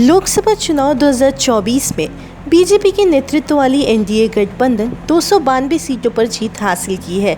लोकसभा चुनाव 2024 में बीजेपी के नेतृत्व वाली एनडीए गठबंधन 292 सीटों पर जीत हासिल की है।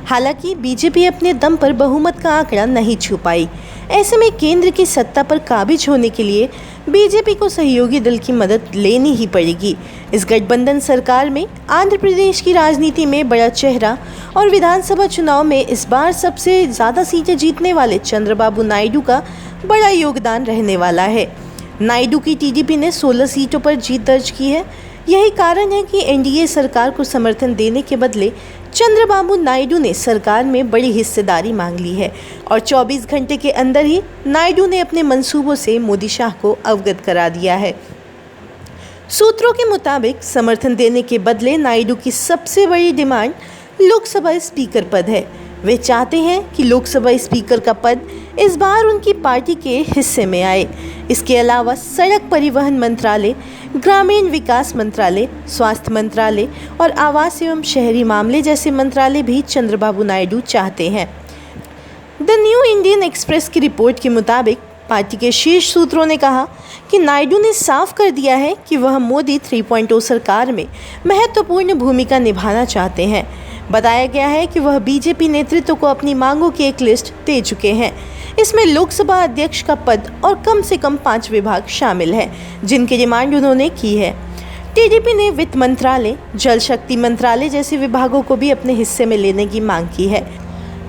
हालांकि बीजेपी अपने दम पर बहुमत का आंकड़ा नहीं छू पाई। ऐसे में केंद्र की सत्ता पर काबिज होने के लिए बीजेपी को सहयोगी दल की मदद लेनी ही पड़ेगी। इस गठबंधन सरकार में आंध्र प्रदेश की राजनीति में बड़ा चेहरा और विधानसभा चुनाव में इस बार सबसे ज़्यादा सीटें जीतने वाले चंद्रबाबू नायडू का बड़ा योगदान रहने वाला है। नायडू की टीडीपी ने 16 सीटों पर जीत दर्ज की है। यही कारण है कि एनडीए सरकार को समर्थन देने के बदले चंद्रबाबू नायडू ने सरकार में बड़ी हिस्सेदारी मांग ली है और 24 घंटे के अंदर ही नायडू ने अपने मंसूबों से मोदी शाह को अवगत करा दिया है। सूत्रों के मुताबिक समर्थन देने के बदले नायडू की सबसे बड़ी डिमांड लोकसभा स्पीकर पद है। वे चाहते हैं कि लोकसभा स्पीकर का पद इस बार उनकी पार्टी के हिस्से में आए। इसके अलावा सड़क परिवहन मंत्रालय, ग्रामीण विकास मंत्रालय, स्वास्थ्य मंत्रालय और आवास एवं शहरी मामले जैसे मंत्रालय भी चंद्रबाबू नायडू चाहते हैं। द न्यू इंडियन एक्सप्रेस की रिपोर्ट के मुताबिक पार्टी के शीर्ष सूत्रों ने कहा कि नायडू ने साफ कर दिया है कि वह मोदी 3.0 सरकार में महत्वपूर्ण भूमिका निभाना चाहते हैं। बताया गया है कि वह बीजेपी नेतृत्व को अपनी मांगों की एक लिस्ट दे चुके हैं। इसमें लोकसभा अध्यक्ष का पद और कम से कम 5 विभाग शामिल हैं, जिनकी डिमांड उन्होंने की है। टीडीपी ने वित्त मंत्रालय, जल शक्ति मंत्रालय जैसे विभागों को भी अपने हिस्से में लेने की मांग की है।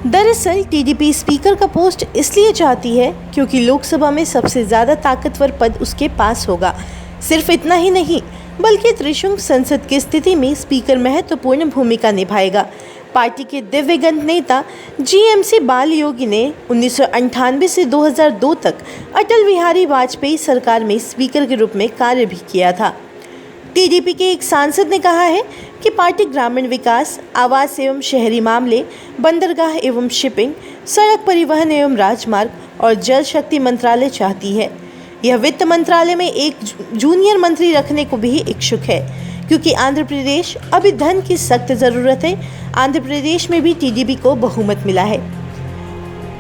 दरअसल टीडीपी स्पीकर का पोस्ट इसलिए चाहती है क्योंकि लोकसभा में सबसे ज़्यादा ताकतवर पद उसके पास होगा। सिर्फ इतना ही नहीं बल्कि त्रिशंकु संसद की स्थिति में स्पीकर महत्वपूर्ण भूमिका निभाएगा। पार्टी के दिवंगत नेता जीएमसी बाल योगी ने 1998 से 2002 तक अटल बिहारी वाजपेयी सरकार में स्पीकर के रूप में कार्य भी किया था। टीडीपी के एक सांसद ने कहा है कि पार्टी ग्रामीण विकास, आवास एवं शहरी मामले, बंदरगाह एवं शिपिंग, सड़क परिवहन एवं राजमार्ग और जल शक्ति मंत्रालय चाहती है। यह वित्त मंत्रालय में एक जूनियर मंत्री रखने को भी इच्छुक है क्योंकि आंध्र प्रदेश अभी धन की सख्त ज़रूरत है। आंध्र प्रदेश में भी टीडीपी को बहुमत मिला है।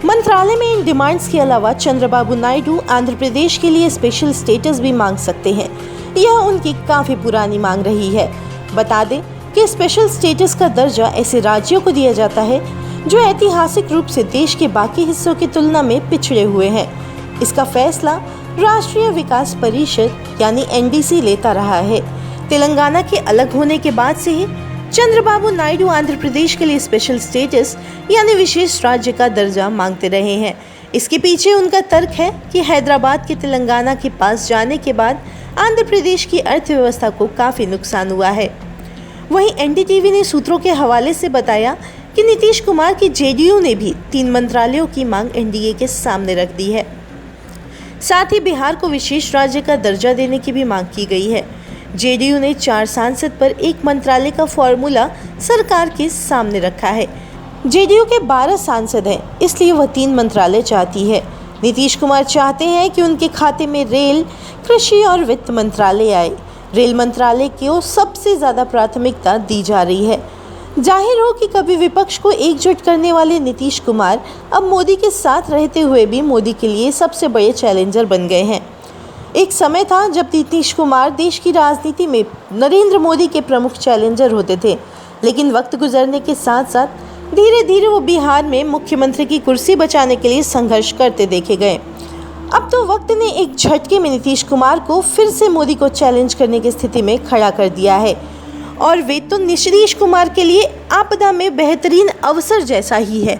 मंत्रालय में इन डिमांड्स के अलावा चंद्रबाबू नायडू आंध्र प्रदेश के लिए स्पेशल स्टेटस भी मांग सकते हैं। यह उनकी काफ़ी पुरानी मांग रही है। बता दें कि स्पेशल स्टेटस का दर्जा ऐसे राज्यों को दिया जाता है जो ऐतिहासिक रूप से देश के बाकी हिस्सों की तुलना में पिछड़े हुए हैं। इसका फैसला राष्ट्रीय विकास परिषद यानी एनडीसी लेता रहा है। तेलंगाना के अलग होने के बाद से ही चंद्रबाबू नायडू आंध्र प्रदेश के लिए स्पेशल स्टेटस यानी विशेष राज्य का दर्जा मांगते रहे हैं। इसके पीछे उनका तर्क है कि हैदराबाद के तेलंगाना के पास जाने के बाद आंध्र प्रदेश की अर्थव्यवस्था को काफ़ी नुकसान हुआ है। वहीं एनडीटीवी ने सूत्रों के हवाले से बताया कि नीतीश कुमार की जेडीयू ने भी 3 मंत्रालयों की मांग एनडीए के सामने रख दी है। साथ ही बिहार को विशेष राज्य का दर्जा देने की भी मांग की गई है। जेडीयू ने 4 सांसद पर 1 मंत्रालय का फॉर्मूला सरकार के सामने रखा है। जेडीयू के 12 सांसद हैं, इसलिए वह 3 मंत्रालय चाहती है। नीतीश कुमार चाहते हैं कि उनके खाते में रेल, कृषि और वित्त मंत्रालय आए। रेल मंत्रालय को सबसे ज़्यादा प्राथमिकता दी जा रही है। जाहिर हो कि कभी विपक्ष को एकजुट करने वाले नीतीश कुमार अब मोदी के साथ रहते हुए भी मोदी के लिए सबसे बड़े चैलेंजर बन गए हैं। एक समय था जब नीतीश कुमार देश की राजनीति में नरेंद्र मोदी के प्रमुख चैलेंजर होते थे, लेकिन वक्त गुजरने के साथ साथ धीरे धीरे वो बिहार में मुख्यमंत्री की कुर्सी बचाने के लिए संघर्ष करते देखे गए। अब तो वक्त ने एक झटके में नीतीश कुमार को फिर से मोदी को चैलेंज करने की स्थिति में खड़ा कर दिया है और वे तो नीतीश कुमार के लिए आपदा में बेहतरीन अवसर जैसा ही है।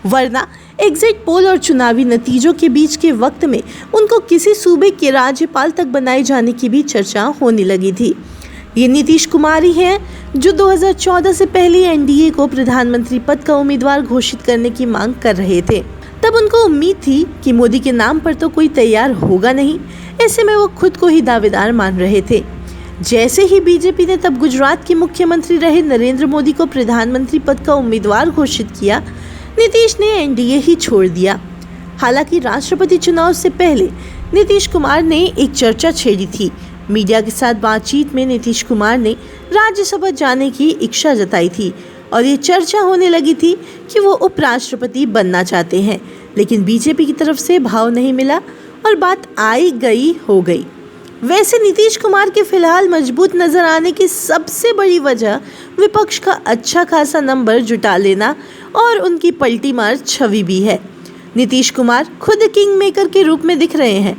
वरना एग्जिट पोल और चुनावी नतीजों के बीच के वक्त में उनको किसी सूबे के राज्यपाल तक बनाए जाने की भी चर्चा होने लगी थी। ये नीतीश कुमार ही हैं जो 2014 से पहले एनडीए को प्रधानमंत्री पद का उम्मीदवार घोषित करने की मांग कर रहे थे। तब उनको उम्मीद थी कि मोदी के नाम पर तो कोई तैयार होगा नहीं, ऐसे में वो खुद को ही दावेदार मान रहे थे। जैसे ही बीजेपी ने तब गुजरात के मुख्यमंत्री रहे नरेंद्र मोदी को प्रधानमंत्री पद का उम्मीदवार घोषित किया, नीतीश ने एनडीए ही छोड़ दिया। हालांकि राष्ट्रपति चुनाव से पहले नीतीश कुमार ने एक चर्चा छेड़ी थी। मीडिया के साथ बातचीत में नीतीश कुमार ने राज्यसभा जाने की इच्छा जताई थी और ये चर्चा होने लगी थी कि वो उपराष्ट्रपति बनना चाहते हैं, लेकिन बीजेपी की तरफ से भाव नहीं मिला और बात आई गई हो गई। वैसे नीतीश कुमार के फिलहाल मजबूत नजर आने की सबसे बड़ी वजह विपक्ष का अच्छा खासा नंबर जुटा लेना और उनकी पलटी मार छवि भी है। नीतीश कुमार खुद किंग मेकर के रूप में दिख रहे हैं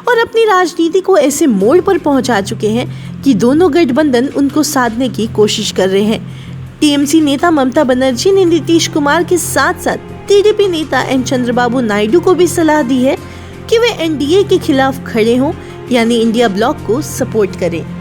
और अपनी राजनीति को ऐसे मोड़ पर पहुंचा चुके हैं कि दोनों गठबंधन उनको साधने की कोशिश कर रहे हैं। टीएमसी नेता ममता बनर्जी ने नीतीश कुमार के साथ साथ टीडीपी नेता एन चंद्रबाबू नायडू को भी सलाह दी है कि वे एनडीए के खिलाफ खड़े हों, यानी इंडिया ब्लॉक को सपोर्ट करें।